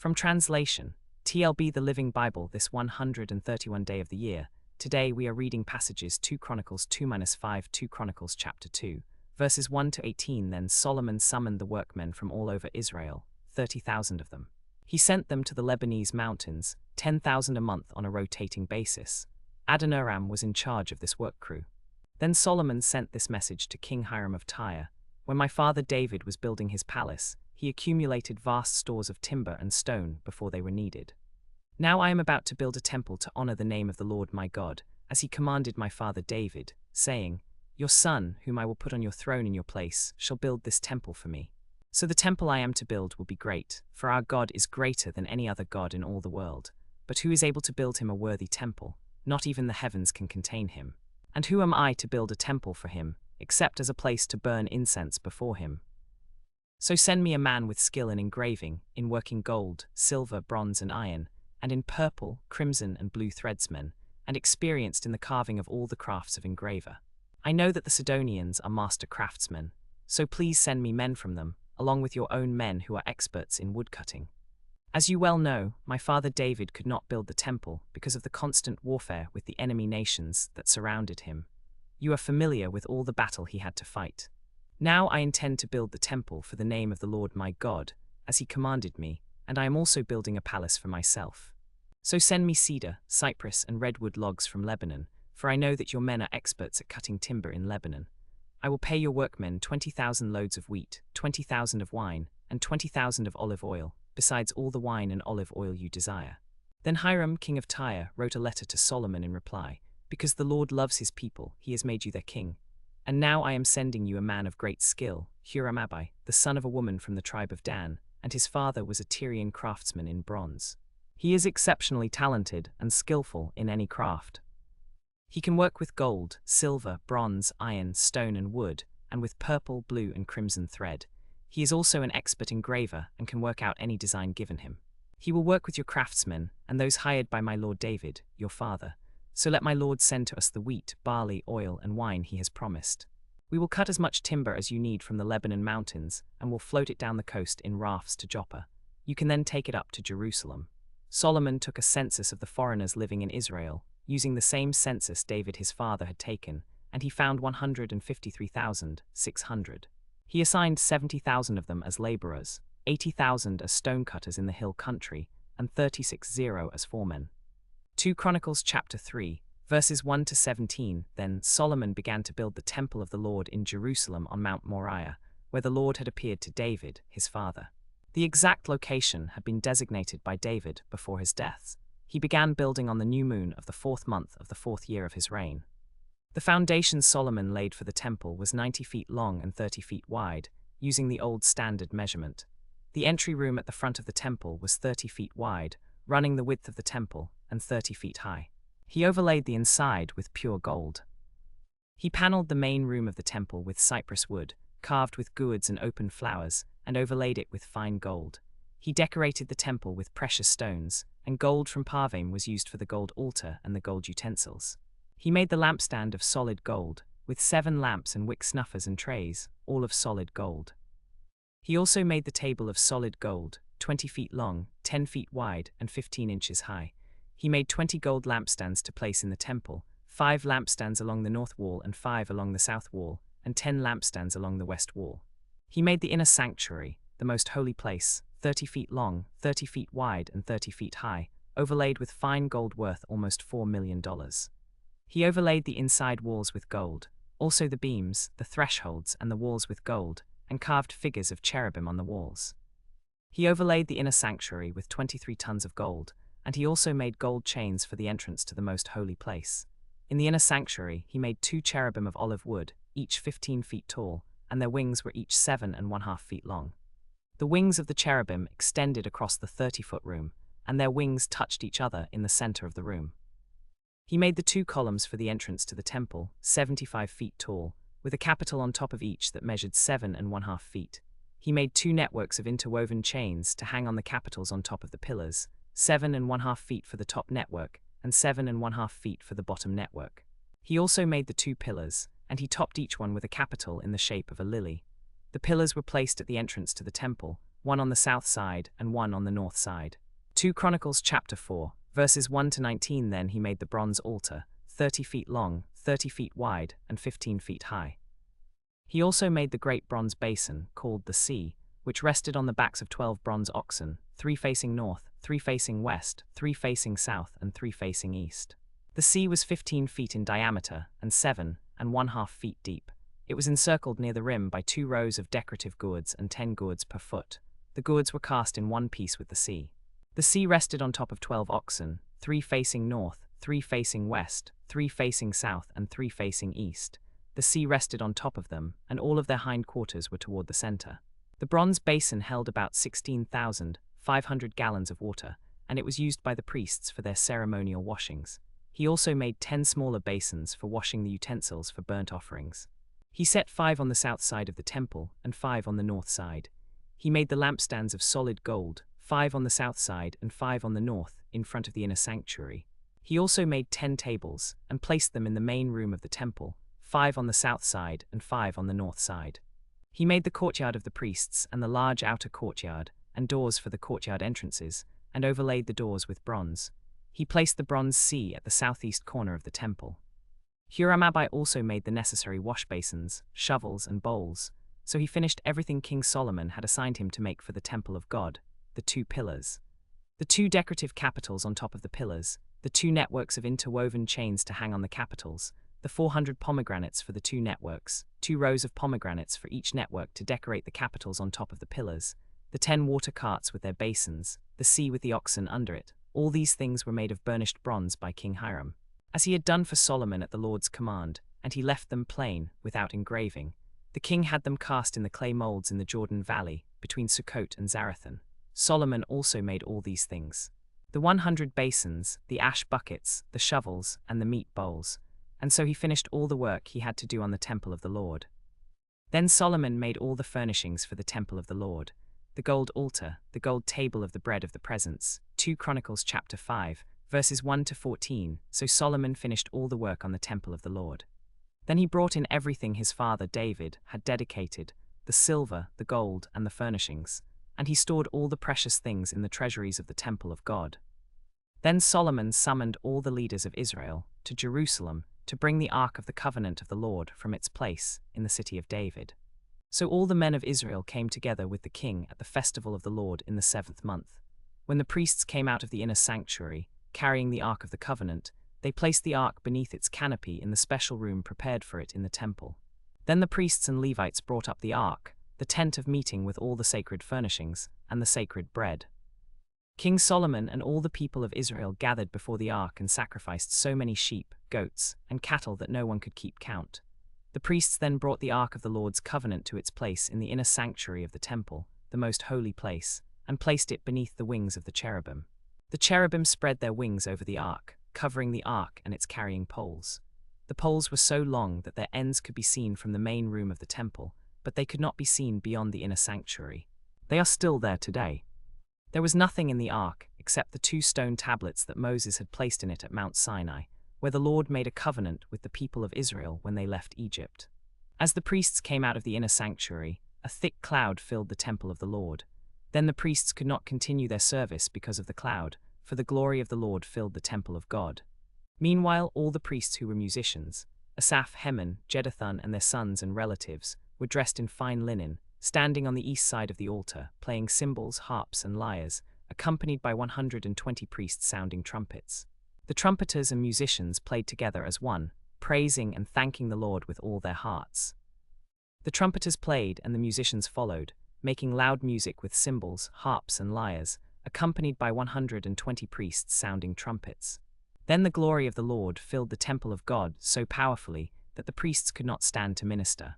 From translation, TLB the Living Bible this 131 day of the year. Today we are reading passages 2 Chronicles 2-5 2 Chronicles chapter 2, verses 1 to 18. Then Solomon summoned the workmen from all over Israel, 30,000 of them. He sent them to the Lebanese mountains, 10,000 a month on a rotating basis. Adoniram was in charge of this work crew. Then Solomon sent this message to King Hiram of Tyre. When my father David was building his palace, he accumulated vast stores of timber and stone before they were needed. Now I am about to build a temple to honor the name of the Lord my God, as he commanded my father David, saying, "Your son, whom I will put on your throne in your place, shall build this temple for me. So the temple I am to build will be great, for our God is greater than any other God in all the world. But who is able to build him a worthy temple? Not even the heavens can contain him. And who am I to build a temple for him, except as a place to burn incense before him? So send me a man with skill in engraving, in working gold, silver, bronze, and iron, and in purple, crimson, and blue threadsmen, and experienced in the carving of all the crafts of engraver. I know that the Sidonians are master craftsmen, so please send me men from them, along with your own men who are experts in woodcutting. As you well know, my father David could not build the temple because of the constant warfare with the enemy nations that surrounded him. You are familiar with all the battle he had to fight. Now I intend to build the temple for the name of the Lord my God, as he commanded me, and I am also building a palace for myself. So send me cedar, cypress, and redwood logs from Lebanon, for I know that your men are experts at cutting timber in Lebanon. I will pay your workmen 20,000 loads of wheat, 20,000 of wine, and 20,000 of olive oil, besides all the wine and olive oil you desire." Then Hiram, king of Tyre, wrote a letter to Solomon in reply, "Because the Lord loves his people, he has made you their king. And now I am sending you a man of great skill, Huram-Abi, the son of a woman from the tribe of Dan, and his father was a Tyrian craftsman in bronze. He is exceptionally talented and skillful in any craft. He can work with gold, silver, bronze, iron, stone, and wood, and with purple, blue, and crimson thread. He is also an expert engraver and can work out any design given him. He will work with your craftsmen and those hired by my lord David, your father. So let my lord send to us the wheat, barley, oil, and wine he has promised. We will cut as much timber as you need from the Lebanon mountains and will float it down the coast in rafts to Joppa. You can then take it up to Jerusalem." Solomon took a census of the foreigners living in Israel, using the same census David his father had taken, and he found 153,600. He assigned 70,000 of them as laborers, 80,000 as stonecutters in the hill country, and 36,000 as foremen. 2 Chronicles chapter 3, verses 1 to 17. Then Solomon began to build the temple of the Lord in Jerusalem on Mount Moriah, where the Lord had appeared to David, his father. The exact location had been designated by David before his death. He began building on the new moon of the 4th month of the 4th year of his reign. The foundation Solomon laid for the temple was 90 feet long and 30 feet wide, using the old standard measurement. The entry room at the front of the temple was 30 feet wide, running the width of the temple, and 30 feet high. He overlaid the inside with pure gold. He paneled the main room of the temple with cypress wood, carved with gourds and open flowers, and overlaid it with fine gold. He decorated the temple with precious stones, and gold from Parvaim was used for the gold altar and the gold utensils. He made the lampstand of solid gold, with 7 lamps and wick snuffers and trays, all of solid gold. He also made the table of solid gold, 20 feet long, 10 feet wide, and 15 inches high. He made 20 gold lampstands to place in the temple, 5 lampstands along the north wall and 5 along the south wall, and 10 lampstands along the west wall. He made the inner sanctuary, the most holy place, 30 feet long, 30 feet wide, and 30 feet high, overlaid with fine gold worth almost $4 million. He overlaid the inside walls with gold, also the beams, the thresholds, and the walls with gold, and carved figures of cherubim on the walls. He overlaid the inner sanctuary with 23 tons of gold, and he also made gold chains for the entrance to the most holy place. In the inner sanctuary, he made 2 cherubim of olive wood, each 15 feet tall, and their wings were each 7.5 feet long. The wings of the cherubim extended across the 30-foot room, and their wings touched each other in the center of the room. He made the 2 columns for the entrance to the temple, 75 feet tall, with a capital on top of each that measured 7.5 feet. He made 2 networks of interwoven chains to hang on the capitals on top of the pillars, 7.5 feet for the top network, and 7.5 feet for the bottom network. He also made the 2 pillars, and he topped each one with a capital in the shape of a lily. The pillars were placed at the entrance to the temple, one on the south side and one on the north side. 2 Chronicles chapter 4, verses 1 to 19. Then he made the bronze altar, 30 feet long, 30 feet wide, and 15 feet high. He also made the great bronze basin, called the sea, which rested on the backs of 12 bronze oxen, 3 facing north, 3 facing west, 3 facing south, and 3 facing east. The sea was 15 feet in diameter and 7.5 feet deep. It was encircled near the rim by 2 rows of decorative gourds and 10 gourds per foot. The gourds were cast in one piece with the sea. The sea rested on top of 12 oxen, 3 facing north, 3 facing west, 3 facing south, and 3 facing east. The sea rested on top of them, and all of their hind quarters were toward the center. The bronze basin held about 16,500 gallons of water, and it was used by the priests for their ceremonial washings. He also made 10 smaller basins for washing the utensils for burnt offerings. He set 5 on the south side of the temple and 5 on the north side. He made the lampstands of solid gold, 5 on the south side and 5 on the north, in front of the inner sanctuary. He also made 10 tables and placed them in the main room of the temple, 5 on the south side and 5 on the north side. He made the courtyard of the priests and the large outer courtyard, and doors for the courtyard entrances, and overlaid the doors with bronze. He placed the bronze sea at the southeast corner of the temple. Huram-Abi also made the necessary wash basins, shovels, and bowls, so he finished everything King Solomon had assigned him to make for the temple of God: the 2 pillars, the 2 decorative capitals on top of the pillars, the 2 networks of interwoven chains to hang on the capitals, the 400 pomegranates for the 2 networks, 2 rows of pomegranates for each network to decorate the capitals on top of the pillars, the 10 water carts with their basins, the sea with the oxen under it. All these things were made of burnished bronze by King Hiram, as he had done for Solomon at the Lord's command, and he left them plain, without engraving. The king had them cast in the clay molds in the Jordan Valley, between Sukkot and Zarethan. Solomon also made all these things: the 100 basins, the ash buckets, the shovels, and the meat bowls. And so he finished all the work he had to do on the temple of the Lord. Then Solomon made all the furnishings for the temple of the Lord: the gold altar, the gold table of the bread of the presence. 2 Chronicles chapter 5, verses 1 to 14. So Solomon finished all the work on the temple of the Lord. Then he brought in everything his father David had dedicated, the silver, the gold, and the furnishings, and he stored all the precious things in the treasuries of the temple of God. Then Solomon summoned all the leaders of Israel to Jerusalem to bring the ark of the covenant of the Lord from its place in the city of David. So all the men of Israel came together with the king at the festival of the Lord in the 7th month. When the priests came out of the inner sanctuary, carrying the ark of the covenant, they placed the ark beneath its canopy in the special room prepared for it in the temple. Then the priests and Levites brought up the ark, the tent of meeting with all the sacred furnishings, and the sacred bread. King Solomon and all the people of Israel gathered before the ark and sacrificed so many sheep, goats, and cattle that no one could keep count. The priests then brought the ark of the Lord's covenant to its place in the inner sanctuary of the temple, the most holy place, and placed it beneath the wings of the cherubim. The cherubim spread their wings over the ark, covering the ark and its carrying poles. The poles were so long that their ends could be seen from the main room of the temple, but they could not be seen beyond the inner sanctuary. They are still there today. There was nothing in the ark except the 2 stone tablets that Moses had placed in it at Mount Sinai, where the Lord made a covenant with the people of Israel when they left Egypt. As the priests came out of the inner sanctuary, a thick cloud filled the temple of the Lord. Then the priests could not continue their service because of the cloud, for the glory of the Lord filled the temple of God. Meanwhile, all the priests who were musicians, Asaph, Heman, Jeduthun, and their sons and relatives, were dressed in fine linen, standing on the east side of the altar, playing cymbals, harps, and lyres, accompanied by 120 priests sounding trumpets. The trumpeters and musicians played together as one, praising and thanking the Lord with all their hearts. The trumpeters played and the musicians followed, making loud music with cymbals, harps, and lyres, accompanied by 120 priests sounding trumpets. Then the glory of the Lord filled the temple of God so powerfully that the priests could not stand to minister.